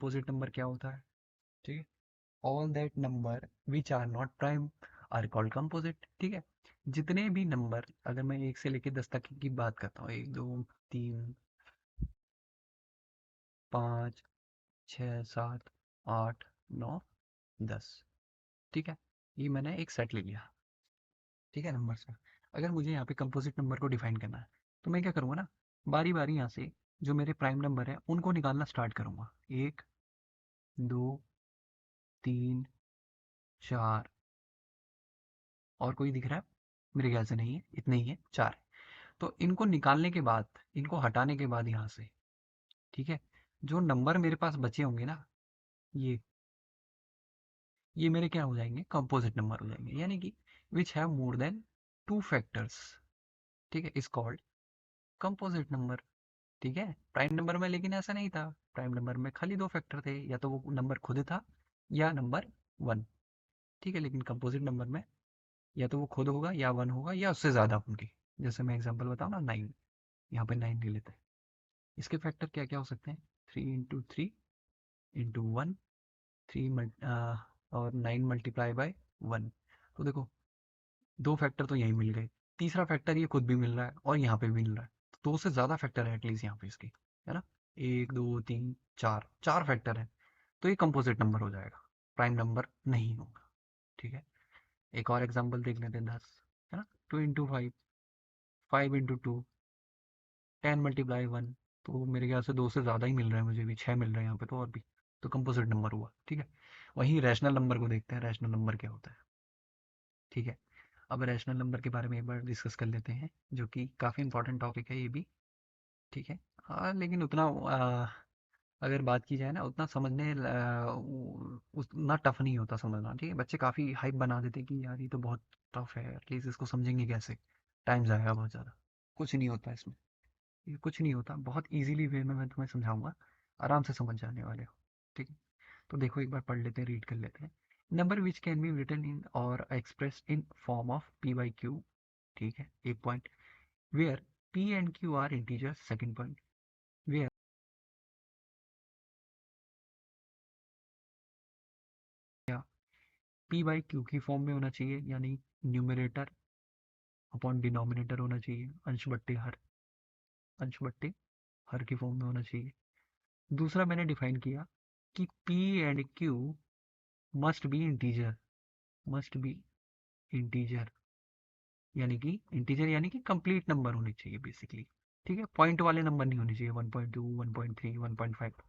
Composite number क्या होता है, ठीक है। All that number which are not prime are called composite, ठीक है। जितने भी नंबर, अगर मैं 1 से लेकर 10 तक की बात करता हूँ, 1 2 3 5 6 7 8 9 10, ठीक है। ये मैंने एक सेट ले लिया, ठीक है, नंबर से। अगर मुझे यहाँ पे कंपोजिट नंबर को डिफाइन करना है तो मैं क्या करूँगा ना, बारी बारी यहाँ से जो मेरे प्राइम नंबर है उनको निकालना स्टार्ट करूँगा। 1 2 3 4, और कोई दिख रहा है? मेरे ख्याल से नहीं है, इतने ही है, 4। तो इनको निकालने के बाद, इनको हटाने के बाद यहाँ से, ठीक है, जो नंबर मेरे पास बचे होंगे ना, ये ये मेरे क्या हो जाएंगे, कंपोजिट नंबर हो जाएंगे, यानी कि which have more than 2 factors, ठीक है, इज कॉल्ड कंपोजिट नंबर, ठीक है। प्राइम नंबर में लेकिन ऐसा नहीं था, प्राइम नंबर में खाली 2 फैक्टर थे, या तो वो नंबर खुद था या नंबर 1, ठीक है। लेकिन कंपोजिट नंबर में या तो वो खुद होगा या 1 होगा या उससे ज़्यादा होंगे। जैसे मैं एग्जांपल बताऊँ ना, 9, यहाँ पे 9 ले लेते हैं। इसके फैक्टर क्या क्या हो सकते हैं, 3 इंटू 3 इंटू 1, 3 और 9 मल्टीप्लाई बाय 1। तो देखो, 2 फैक्टर तो यहीं मिल गए, तीसरा फैक्टर ये खुद भी मिल रहा है और यहाँ पे भी मिल रहा है, तो 2 से ज़्यादा फैक्टर है एटलीस्ट यहाँ पे इसके, है ना। 1 2 3 4, 4 फैक्टर है, तो ये कंपोजिट नंबर हो जाएगा, प्राइम नंबर नहीं होगा, ठीक है। एक और एग्जांपल देख लेते हैं, 10, है ना। 2 इंटू 5, 5 इंटू 2, 10 मल्टीप्लाई 1। तो मेरे ख्याल से 2 से ज़्यादा ही मिल रहा है, मुझे भी 6 मिल रहा है यहाँ पे तो, और भी। तो कंपोजिट नंबर हुआ, ठीक है। वहीं रैशनल नंबर को देखते हैं, रैशनल नंबर क्या होता है, ठीक है। अब रैशनल नंबर के बारे में एक बार डिस्कस कर लेते हैं, जो कि काफ़ी इंपॉर्टेंट टॉपिक है ये भी, ठीक है। लेकिन उतना अगर बात की जाए ना, उतना समझने उतना टफ नहीं होता समझना, ठीक है। बच्चे काफ़ी हाइप बना देते हैं कि यार ये तो बहुत टफ है, एटलीस्ट इसको समझेंगे कैसे, टाइम जाएगा बहुत ज़्यादा। कुछ नहीं होता इसमें, ये कुछ नहीं होता, बहुत इजीली वे में मैं तुम्हें समझाऊंगा, आराम से समझ जाने वाले हो, ठीक है। तो देखो, एक बार पढ़ लेते हैं, रीड कर लेते हैं। Number which can be written in और express in form of p by q, ठीक है, एक point, where p and q are integers, second point, where p by Q की फॉर्म में होना चाहिए, यानी न्यूमरेटर अपॉन डिनोमिनेटर होना चाहिए, अंश बट्टे हर, अंश बट्टे हर की फॉर्म में होना चाहिए। दूसरा मैंने डिफाइन किया कि P and Q must be integer, must be integer, यानी कि इंटीजर यानी कि कंप्लीट नंबर होने चाहिए बेसिकली, ठीक है। पॉइंट वाले नंबर नहीं होने चाहिए, 1.2 1.3 1.5,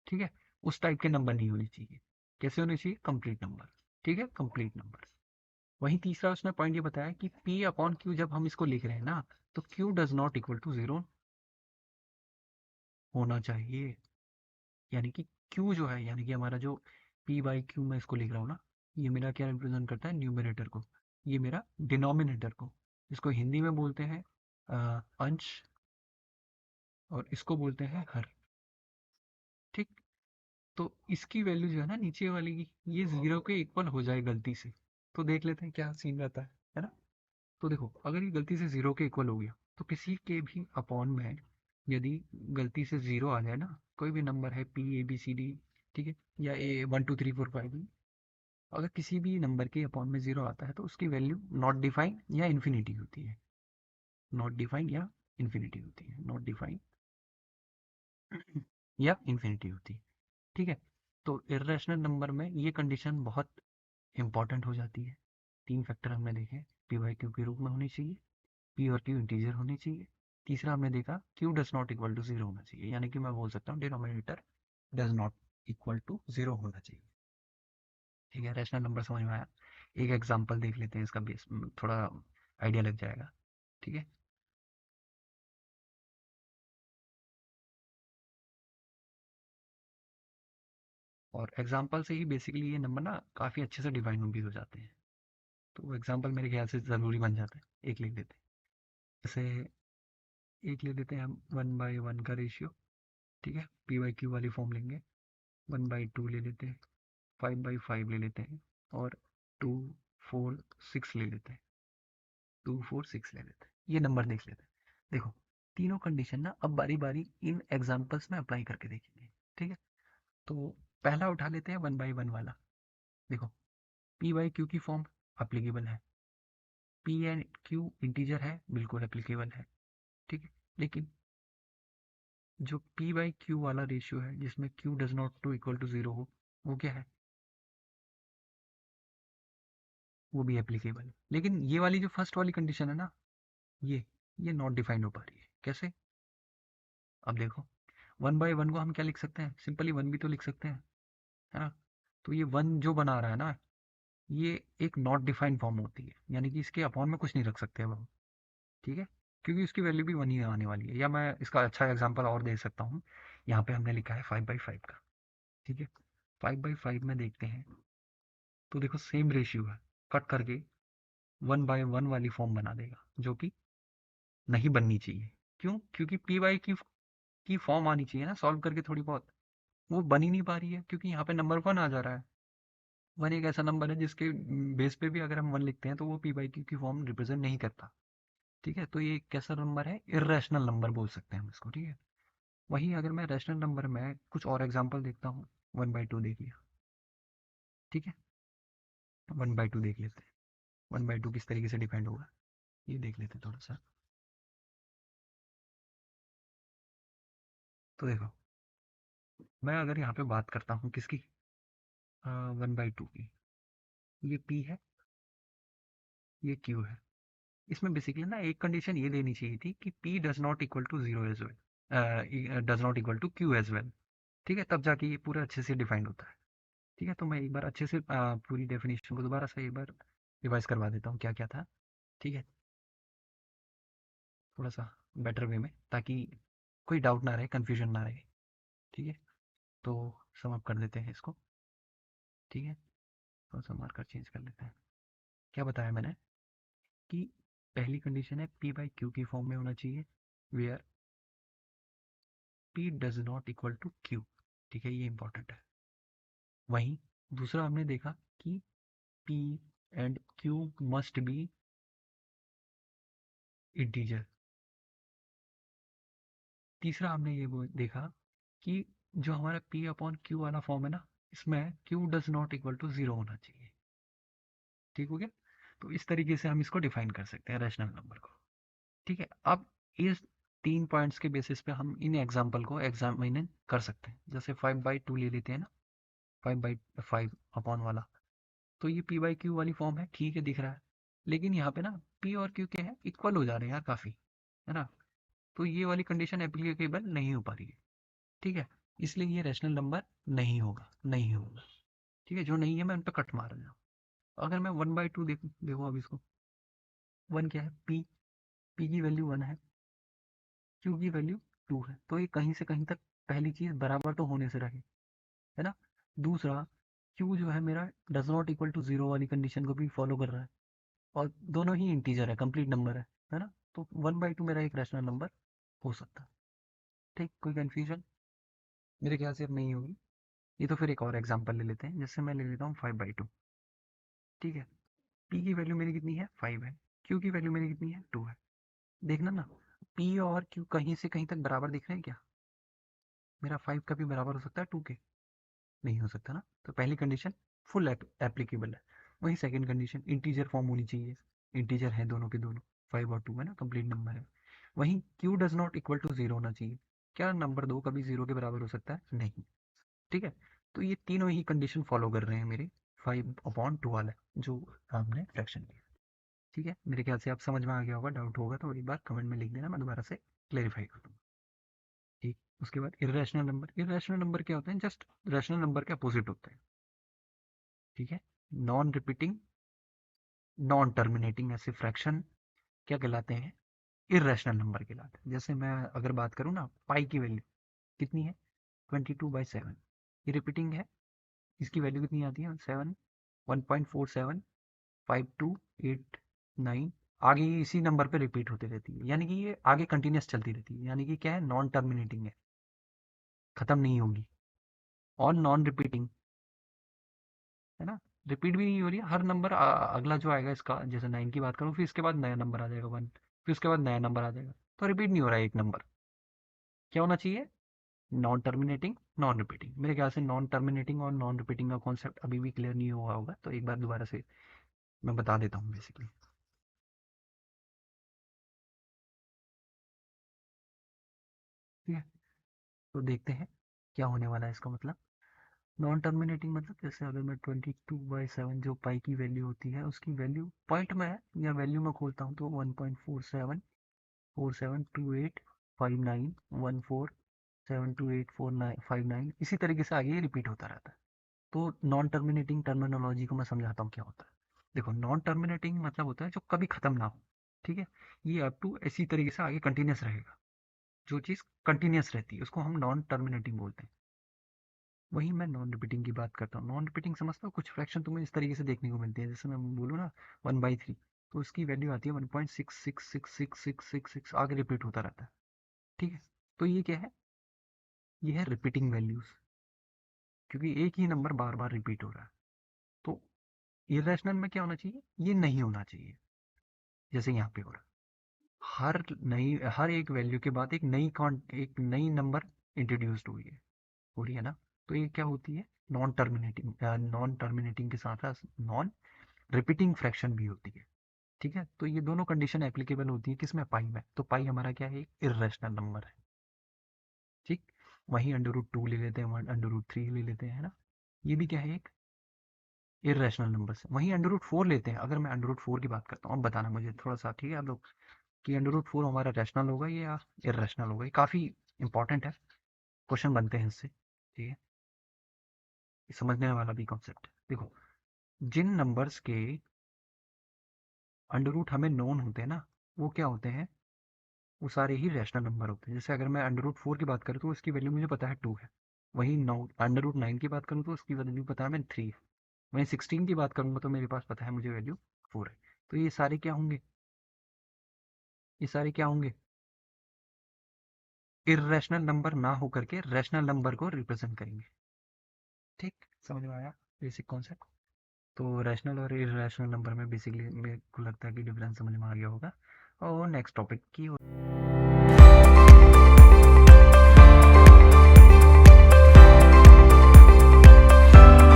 ठीक है। उस टाइप के नंबर नहीं होने चाहिए। कैसे होने चाहिए, कंप्लीट नंबर, ठीक है, कंप्लीट नंबर। वहीं तीसरा उसने पॉइंट ये बताया कि p अपॉन q जब हम इसको लिख रहे हैं ना, तो q does not equal to 0 होना चाहिए, यानी कि q जो है, यानी कि हमारा जो p बाई q मैं इसको लिख रहा हूँ ना, ये मेरा क्या रिप्रेजेंट करता है, न्यूमरेटर को, ये मेरा डिनोमिनेटर को, इसको हिंदी में बोलते हैं अंश, और इसको बोलते हैं हर, ठीक। तो इसकी वैल्यू जो है ना, नीचे वाली की, ये 0 के इक्वल हो जाए गलती से, तो देख लेते हैं क्या सीन रहता है ना। तो देखो, अगर ये गलती से 0 के इक्वल हो गया, तो किसी के भी अपॉन में यदि गलती से 0 आ जाए ना, कोई भी नंबर है p a b c d, ठीक है, या ए 1 2 3 4 5, अगर किसी भी नंबर के अपॉन में 0 आता है तो उसकी वैल्यू नॉट डिफाइन या इन्फिनिटी होती है, नॉट डिफाइन या इन्फिनिटी होती है, नॉट डिफाइन या इन्फिनिटी होती है, ठीक है। तो इर्रेशनल नंबर में ये कंडीशन बहुत इंपॉर्टेंट हो जाती है। 3 फैक्टर हमने देखे, पी बाई क्यू के रूप में होनी चाहिए, पी और क्यू इंटीजर होनी चाहिए, तीसरा हमने देखा Q does not equal to 0 होना चाहिए, यानी कि मैं बोल सकता हूँ denominator does not equal to 0 होना चाहिए, ठीक है। रैशनल नंबर समझ में आया। एक एग्जांपल देख लेते हैं, इसका बेस थोड़ा आइडिया लग जाएगा, ठीक है। और एग्जांपल से ही बेसिकली ये नंबर ना काफ़ी अच्छे से डिफाइन भी हो जाते हैं, तो एग्जांपल मेरे ख्याल से ज़रूरी बन जाता है। एक लिख देते हैं, जैसे एक ले लेते हैं हम 1/1 का रेशियो, ठीक है, पी बाई क्यू वाली फॉर्म लेंगे। 1/2 ले लेते हैं, 5/5 ले लेते हैं, और 2 4 6 ले लेते हैं, 2 4 6 ले लेते हैं, ये नंबर देख लेते हैं। देखो, तीनों कंडीशन ना अब बारी बारी इन एग्जांपल्स में अप्लाई करके देखेंगे, ठीक है। तो पहला उठा लेते हैं 1/1 वाला। देखो, पी बाई क्यू की फॉर्म अप्लीकेबल है, पी एंड क्यू इंटीजर है, बिल्कुल एप्लीकेबल है। ठीक है, लेकिन जो पी बाई क्यू वाला रेशियो है जिसमें Q does not to equal to zero हो, वो क्या है? वो भी एप्लीकेबल है। लेकिन ये वाली जो फर्स्ट वाली कंडीशन है ना, ये नॉट डिफाइंड हो पा रही है। कैसे? अब देखो, 1/1 को हम क्या लिख सकते हैं? सिंपली 1 भी तो लिख सकते हैं, है ना? तो ये 1 जो बना रहा है ना, ये एक नॉट डिफाइंड फॉर्म होती है, यानी कि इसके अपॉन में कुछ नहीं रख सकते अब हम। ठीक है, क्योंकि उसकी वैल्यू भी 1 ही आने वाली है। या मैं इसका अच्छा एग्जांपल और दे सकता हूँ। यहाँ पे हमने लिखा है 5/5 का। ठीक है, 5/5 में देखते हैं तो देखो सेम रेशियो है, कट करके 1/1 वाली फॉर्म बना देगा, जो कि नहीं बननी चाहिए। क्यों? क्योंकि पी बाई की फॉर्म आनी चाहिए ना सॉल्व करके थोड़ी बहुत। वो बन ही नहीं पा रही है, क्योंकि यहाँ पे नंबर 1 आ जा रहा है। 1 एक ऐसा नंबर है जिसके बेस पे भी अगर हम 1 लिखते हैं तो वो पी बाई क्यू की फॉर्म रिप्रेजेंट नहीं करता। ठीक है, तो ये एक कैसा नंबर है? इर्रेशनल नंबर बोल सकते हैं हम इसको। ठीक है, वहीं अगर मैं रैशनल नंबर में कुछ और एग्जांपल देखता हूँ, 1/2 देख लिया। ठीक है, 1/2 देख लेते हैं। 1/2 किस तरीके से डिपेंड होगा, ये देख लेते हैं थोड़ा सा। तो देखो, मैं अगर यहाँ पे बात करता हूँ किसकी, 1/2 की, ये पी है, ये क्यू है। इसमें बेसिकली ना एक कंडीशन ये देनी चाहिए थी कि P does not equal to zero as well, does not equal to Q as well. ठीक है, तब जाके ये पूरा अच्छे से डिफाइंड होता है। ठीक है, तो मैं एक बार अच्छे से पूरी डेफिनेशन को दोबारा से एक बार रिवाइज करवा देता हूँ क्या क्या था। ठीक है, थोड़ा सा बेटर वे में, ताकि कोई डाउट ना रहे, कन्फ्यूजन ना रहे। ठीक है, तो सम अप कर देते हैं इसको। ठीक है, थोड़ा सा मार्कर चेंज कर लेते हैं। क्या बताया मैंने कि पहली कंडीशन है पी बाई क्यू की फॉर्म में होना चाहिए, where P does not equal to Q. ठीक है, ये इंपॉर्टेंट है। वहीं दूसरा हमने देखा कि P and Q must be integer. तीसरा हमने ये देखा कि जो हमारा पी अपॉन क्यू वाला फॉर्म है ना, इसमें Q does not equal to zero होना चाहिए। ठीक हो गया? तो इस तरीके से हम इसको डिफाइन कर सकते हैं रैशनल नंबर को। ठीक है, अब इस 3 पॉइंट्स के बेसिस पे हम इन एग्जाम्पल को एग्जामिन कर सकते हैं। जैसे 5/2 ले लेते हैं ना, 5/5 अपॉन वाला, तो ये पी बाई क्यू वाली फॉर्म है, ठीक है, दिख रहा है। लेकिन यहाँ पे ना पी और क्यू क्या है, इक्वल हो जा रहे हैं यार काफ़ी, है ना? तो ये वाली कंडीशन एप्लीकेबल नहीं हो पा रही है। ठीक है, इसलिए ये रैशनल नंबर नहीं होगा, नहीं होगा। ठीक है, जो नहीं है मैं उन पर कट मार रहा हूँ। अगर मैं 1/2 देखूँ, देखो अब इसको, 1 क्या है? पी की वैल्यू 1 है, क्यू की वैल्यू 2 है, तो ये कहीं से कहीं तक पहली चीज़ बराबर तो होने से रहे, है ना? दूसरा, क्यू जो है मेरा does not equal to zero वाली कंडीशन को भी फॉलो कर रहा है, और दोनों ही इंटीजर है, कंप्लीट नंबर है ना? तो 1/2 मेरा एक रैशनल नंबर हो सकता है। ठीक, कोई कन्फ्यूजन मेरे ख्याल से अब नहीं होगी। ये तो फिर एक और एग्जांपल ले लेते हैं, जैसे मैं ले लेता हूँ 5/2। ठीक है, पी की वैल्यू मेरी कितनी है? 5 है। क्यू की वैल्यू मेरी कितनी है? 2 है। देखना ना, पी और क्यू कहीं से कहीं तक बराबर दिख रहे हैं क्या? मेरा 5 का भी बराबर हो सकता है 2 के? नहीं हो सकता ना। तो पहली कंडीशन फुल एप्लीकेबल है। वही सेकंड कंडीशन, इंटीजर फॉर्म होनी चाहिए। इंटीजर है दोनों के दोनों, 5 और 2, है ना, कंप्लीट नंबर है। वहीं Q does not equal to zero होना चाहिए। क्या नंबर 2 कभी जीरो के बराबर हो सकता है? नहीं। ठीक है, तो ये तीनों ही कंडीशन फॉलो कर रहे हैं मेरे 5/2 वाला जो हमने फ्रैक्शन किया। ठीक है, मेरे ख्याल से आप समझ में आ गया होगा। डाउट होगा तो एक बार कमेंट में लिख देना, मैं दोबारा से क्लेरिफाई कर दूंगा। ठीक, उसके बाद इरेशनल नंबर। इरेशनल नंबर क्या होते हैं? जस्ट रैशनल नंबर के अपोजिट होते हैं। ठीक है, नॉन रिपीटिंग, नॉन टर्मिनेटिंग ऐसे फ्रैक्शन क्या कहलाते हैं? इरेशनल नंबर कहलाते हैं। जैसे मैं अगर बात करूँ ना, पाई की वैल्यू कितनी है? 22/7। ये रिपीटिंग है, इसकी वैल्यू कितनी आती है? 7, 1.475289। आगे ये इसी नंबर पे रिपीट होती रहती है, यानी कि ये आगे कंटिन्यूस चलती रहती है, यानी कि क्या है? नॉन टर्मिनेटिंग है, खत्म नहीं होगी। और नॉन रिपीटिंग, है ना? रिपीट भी नहीं हो रही है। हर नंबर अगला जो आएगा इसका, जैसे 9 की बात करूँ, फिर इसके बाद नया नंबर आ जाएगा 1, फिर उसके बाद नया नंबर आ जाएगा। तो रिपीट नहीं हो रहा है एक नंबर। क्या होना चाहिए? Non terminating, non repeating. मेरे ख्याल से नॉन टर्मिनेटिंग और नॉन रिपीटिंग का कॉन्सेप्ट अभी भी क्लियर नहीं हुआ होगा, तो एक बार दोबारा से मैं बता देता हूँ बेसिकली। ठीक है, तो देखते हैं क्या होने वाला है इसका मतलब। नॉन टर्मिनेटिंग मतलब जैसे अगर मैं 22/7 जो पाई की वैल्यू होती है उसकी वैल्यू पॉइंट में है या वैल्यू में खोलता हूँ तो 1.4747285914 इसी तरीके से आगे रिपीट होता रहता है। तो नॉन टर्मिनेटिंग टर्मिनोलॉजी को मैं समझाता हूँ क्या होता है। देखो, नॉन टर्मिनेटिंग मतलब होता है जो कभी खत्म ना हो। ठीक है, ये अप टू इसी तरीके से आगे कंटिन्यूस रहेगा। जो चीज़ कंटिन्यूस रहती है उसको हम नॉन टर्मिनेटिंग बोलते हैं। वही मैं नॉन रिपीटिंग की बात करता हूँ। नॉन रिपीटिंग समझता हूँ, कुछ फ्रैक्शन तुम्हें इस तरीके से देखने को मिलती है, जैसे मैं बोलूँ ना 1/3, तो उसकी वैल्यू आती है 1.666666 आगे रिपीट होता रहता है। ठीक है, तो ये क्या है, ये है रिपीटिंग वैल्यूज, क्योंकि एक ही नंबर बार बार रिपीट हो रहा है। तो इरेशनल में क्या होना चाहिए, ये नहीं होना चाहिए, जैसे यहाँ पे हो रहा है। हर एक वैल्यू के बाद एक नई नंबर इंट्रोड्यूस्ड हुई है, हो रही है ना। तो ये क्या होती है, नॉन टर्मिनेटिंग के साथ साथ नॉन रिपीटिंग फ्रैक्शन भी होती है। ठीक है, तो ये दोनों कंडीशन एप्लीकेबल होती है किसमें, पाई में। तो पाई हमारा क्या है, इर्रेशनल नंबर है। ठीक, वहीं अंडर रूट 2 ले लेते हैं, वहीं अंडर रूट 3 ले लेते हैं, है ना। ये भी क्या है, एक इर्रेशनल नंबर है। वहीं अंडर रूट 4 लेते हैं। अगर मैं अंडर रूट 4 की बात करता हूँ, अब बताना मुझे थोड़ा सा, ठीक है आप लोग, कि अंडर रूट 4 हमारा रैशनल होगा या इर्रेशनल होगा। ये काफ़ी इंपॉर्टेंट है, क्वेश्चन बनते हैं इससे। ठीक है, ये समझने वाला भी कॉन्सेप्ट है। देखो, जिन नंबर्स के अंडर रूट हमें नोन होते हैं ना, वो क्या होते हैं, वो सारे ही रैशनल नंबर होते हैं। जैसे अगर मैं अंडर रूट 4 की बात करूँ तो उसकी वैल्यू मुझे पता है 2 है। वहीं अंडर रूट 9 की बात करूँ तो उसकी वैल्यू पता है मैं 3 है। वहीं 16 की बात करूँगा तो मेरे पास पता है मुझे वैल्यू 4 है। तो ये सारे क्या होंगे, ये सारे क्या होंगे, इर्रेशनल नंबर ना होकर के रैशनल नंबर को रिप्रेजेंट करेंगे। ठीक, समझ में आया बेसिक कॉन्सेप्ट। तो रैशनल और इर्रेशनल नंबर में बेसिकली मेरे को लगता है कि डिफरेंस समझ में आ गया होगा। और नेक्स्ट टॉपिक की